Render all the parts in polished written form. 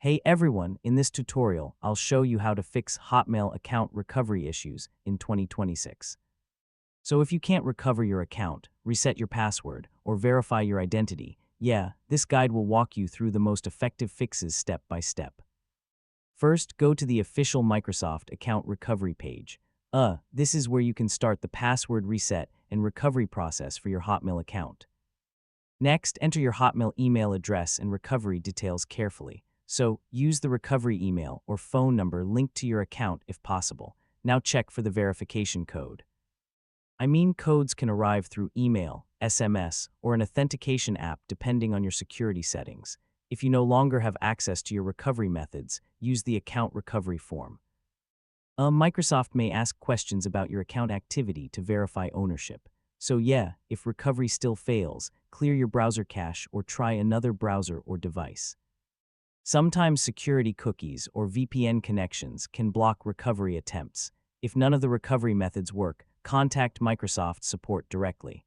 Hey everyone, in this tutorial, I'll show you how to fix Hotmail account recovery issues in 2026. So if you can't recover your account, reset your password, or verify your identity, this guide will walk you through the most effective fixes step by step. First, go to the official Microsoft account recovery page. This is where you can start the password reset and recovery process for your Hotmail account. Next, enter your Hotmail email address and recovery details carefully. So, use the recovery email or phone number linked to your account if possible. Now check for the verification code. Codes can arrive through email, SMS, or an authentication app depending on your security settings. If you no longer have access to your recovery methods, use the account recovery form. Microsoft may ask questions about your account activity to verify ownership. So if recovery still fails, clear your browser cache or try another browser or device. Sometimes security cookies or VPN connections can block recovery attempts. If none of the recovery methods work, contact Microsoft support directly.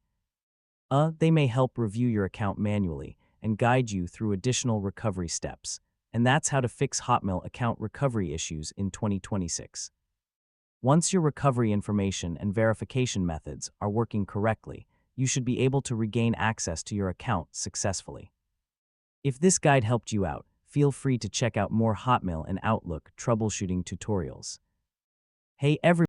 They may help review your account manually and guide you through additional recovery steps. And that's how to fix Hotmail account recovery issues in 2026. Once your recovery information and verification methods are working correctly, you should be able to regain access to your account successfully. If this guide helped you out, feel free to check out more Hotmail and Outlook troubleshooting tutorials. Hey everyone.